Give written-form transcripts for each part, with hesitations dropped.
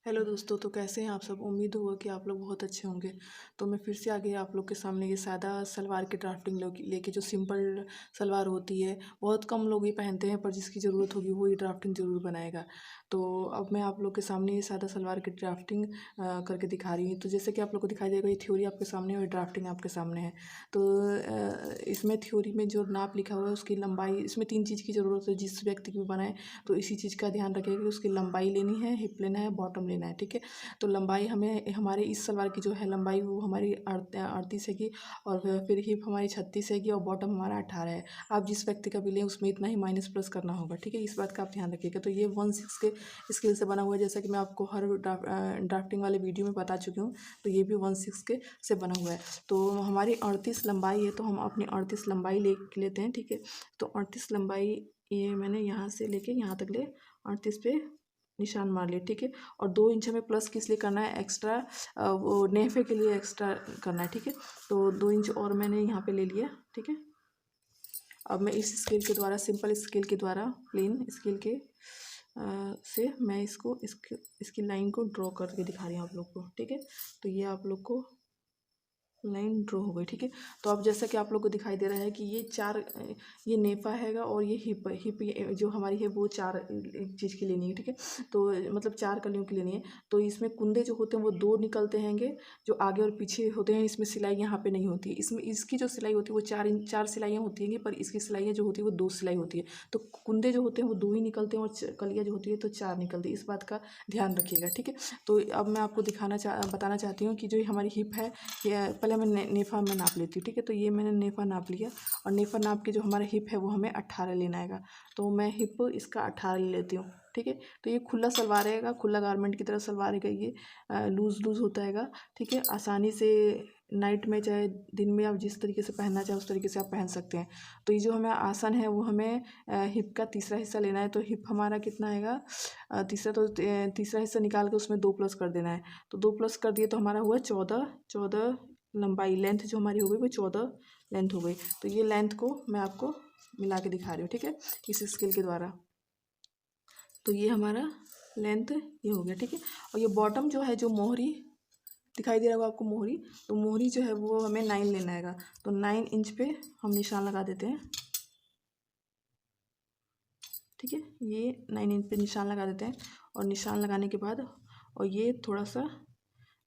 Hello दोस्तों, तो कैसे हैं आप सब। उम्मीद हुआ कि आप लोग बहुत अच्छे होंगे। तो मैं फिर से आ गई आप लोग के सामने ये सादा सलवार की ड्राफ्टिंग लेके जो सिंपल सलवार होती है, बहुत कम लोग ही पहनते हैं, पर जिसकी ज़रूरत होगी वो ये ड्राफ्टिंग ज़रूर बनाएगा। तो अब मैं आप लोग के सामने ये सादा सलवार की ड्राफ्टिंग करके दिखा रही हूँ। तो जैसे कि आप लोग को दिखाई देगा, ये थ्योरी आपके सामने है और ड्राफ्टिंग आपके सामने है। तो इसमें थ्योरी में जो नाप लिखा हुआ है उसकी लंबाई, इसमें 3 चीज़ की ज़रूरत है जिस व्यक्ति को भी बनाए। तो इसी चीज़ का ध्यान रखिएगा कि उसकी लंबाई लेनी है, हिप लेना है, बॉटम लेना है, ठीक है। तो लंबाई हमें हमारे इस सलवार की जो है लंबाई वो हमारी 38 है, और फिर हिप हमारी 36 है और बॉटम हमारा 18 है। आप जिस व्यक्ति का भी लें उसमें इतना ही माइनस प्लस करना होगा, ठीक है। इस बात का आप ध्यान रखिएगा। तो ये 1/6 के स्केल से बना हुआ है, जैसा कि मैं आपको हर ड्राफ्टिंग वाले वीडियो में बता चुकी हूँ। तो ये भी 1/6 के से बना हुआ है। तो हमारी 38 लंबाई है, तो हम अपनी 38 लंबाई लेते हैं, ठीक है। तो 38 लंबाई ये मैंने यहाँ से लेके यहाँ तक ले 38 पे निशान मार लिया, ठीक है। और 2 इंच हमें प्लस किस लिए करना है, एक्स्ट्रा वो नेफे के लिए एक्स्ट्रा करना है, ठीक है। तो 2 इंच और मैंने यहाँ पे ले लिया, ठीक है। अब मैं इस स्केल के द्वारा, सिंपल स्केल के द्वारा, प्लेन स्केल के से मैं इसकी लाइन को ड्रॉ करके दिखा रही हूँ आप लोग को, ठीक है। तो ये आप लोग को लाइन ड्रॉ हो गई, ठीक है। तो अब जैसा कि आप लोग को दिखाई दे रहा है कि ये 4, ये नेफा हैगा और ये हिप जो हमारी है वो 4 चीज़ की लेनी है, ठीक है। तो मतलब 4 कलियों की लेनी है। तो इसमें कुंदे जो होते हैं वो 2 निकलते हैंगे, जो आगे और पीछे होते हैं। इसमें सिलाई यहाँ पे नहीं होती है। इसमें इसकी जो सिलाई होती है वो 4 सिलाइयाँ होती हैं, पर इसकी सिलाइयाँ जो होती है वो 2 सिलाई होती है। तो कुंदे जो होते हैं वो 2 ही निकलते हैं, और कलियाँ जो होती है तो 4 निकलती है। इस बात का ध्यान रखिएगा, ठीक है। तो अब मैं आपको बताना चाहती हूँ कि जो हमारी हिप है, पहले मैं नेफा में नाप लेती हूँ, ठीक है। तो ये मैंने नेफा नाप लिया, और नेफा नाप के जो हमारा हिप है वो हमें 18 लेना है। तो मैं हिप इसका 18 ले लेती हूँ, ठीक है। तो ये खुला सलवार रहेगा, खुला गारमेंट की तरह सलवार है। ये लूज़ लूज़ होता हैगा, ठीक है। आसानी से नाइट में चाहे दिन में आप जिस तरीके से पहनना चाहे उस तरीके से आप पहन सकते हैं। तो ये जो हमें आसन है वो हमें हिप का तीसरा हिस्सा लेना है। तो हिप हमारा कितना आएगा, तीसरा हिस्सा निकाल के उसमें 2 प्लस कर देना है। तो 2 प्लस कर दिए तो हमारा हुआ 14 लंबाई, लेंथ जो हमारी हो गई वो 14 लेंथ हो गई। तो ये लेंथ को मैं आपको मिला के दिखा रही हूँ, ठीक है, इस स्केल के द्वारा। तो ये हमारा लेंथ ये हो गया, ठीक है। और ये बॉटम जो है, जो मोहरी दिखाई दे रहा होगा आपको, मोहरी, तो मोहरी जो है वो हमें 9 लेना है। तो 9 इंच पे हम निशान लगा देते हैं, ठीक है। ये 9 इंच पे निशान लगा देते हैं, और निशान लगाने के बाद, और ये थोड़ा सा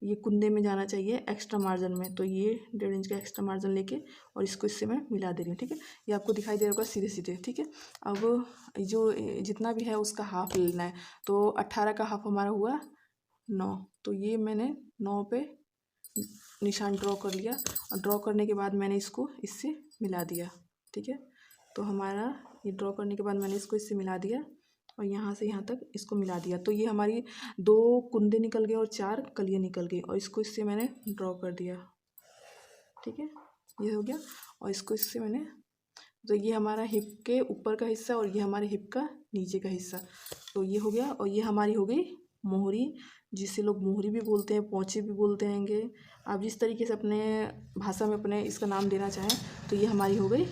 ये कुंदे में जाना चाहिए एक्स्ट्रा मार्जिन में। तो ये 1.5 इंच का एक्स्ट्रा मार्जिन लेके और इसको इससे मैं मिला दे रही हूँ, ठीक है। ये आपको दिखाई दे रहा होगा सीधे सीधे, ठीक है। अब जो जितना भी है उसका हाफ लेना है। तो 18 का हाफ हमारा हुआ 9। तो ये मैंने 9 पे निशान ड्रॉ कर लिया, और ड्रॉ करने के बाद मैंने इसको इससे मिला दिया, ठीक है। तो हमारा ये ड्रॉ करने के बाद मैंने इसको इससे मिला दिया, और यहाँ से यहाँ तक इसको मिला दिया। तो ये हमारी 2 कुंदे निकल गए और 4 कलियाँ निकल गई, और इसको इससे मैंने ड्रॉ कर दिया, ठीक है। ये हो गया, और इसको इससे मैंने, तो ये हमारा हिप के ऊपर का हिस्सा, और ये हमारे हिप का नीचे का हिस्सा। तो ये हो गया, और ये हमारी हो गई मोहरी, जिसे लोग मोहरी भी बोलते हैं, पोंचे भी बोलते हैंगे। आप जिस तरीके से अपने भाषा में अपने इसका नाम देना चाहें। तो ये हमारी हो गई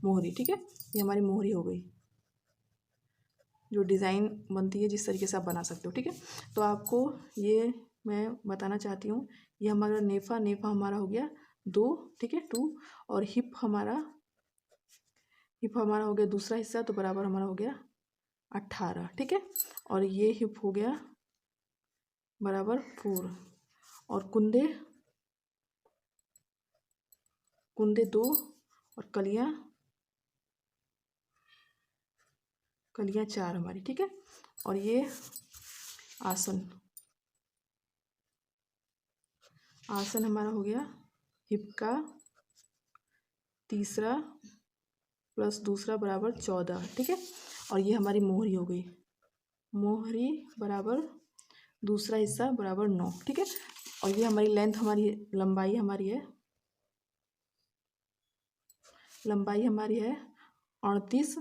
मोहरी, ठीक है। ये हमारी मोहरी हो गई, जो डिज़ाइन बनती है जिस तरीके से आप बना सकते हो, ठीक है। तो आपको ये मैं बताना चाहती हूँ, ये हमारा नेफा हमारा हो गया 2, ठीक है, 2। और हिप हमारा हो गया दूसरा हिस्सा, तो बराबर हमारा हो गया 18, ठीक है। और ये हिप हो गया बराबर 4, और कुंदे 2, और कलियाँ 4 हमारी, ठीक है। और ये आसन हमारा हो गया हिप का तीसरा प्लस दूसरा बराबर 14, ठीक है। और ये हमारी मोहरी हो गई, मोहरी बराबर दूसरा हिस्सा बराबर 9, ठीक है। और ये हमारी लेंथ, हमारी लंबाई हमारी है 38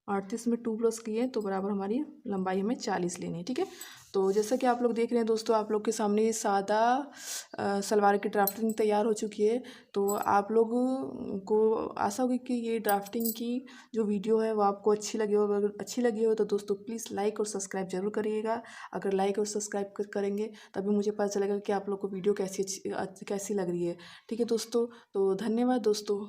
38 में 2 प्लस किए तो बराबर हमारी लंबाई हमें 40 लेनी है। ठीक है, तो जैसा कि आप लोग देख रहे हैं दोस्तों, आप लोग के सामने ये सादा सलवार की ड्राफ्टिंग तैयार हो चुकी है। तो आप लोग को आशा होगी कि ये ड्राफ्टिंग की जो वीडियो है वो आपको अच्छी लगी हो। अगर अच्छी लगी हो तो दोस्तों प्लीज़ लाइक और सब्सक्राइब जरूर करिएगा। अगर लाइक और सब्सक्राइब करेंगे तभी मुझे पता चलेगा कि आप लोग को वीडियो कैसी लग रही है। ठीक है दोस्तों, तो धन्यवाद दोस्तों।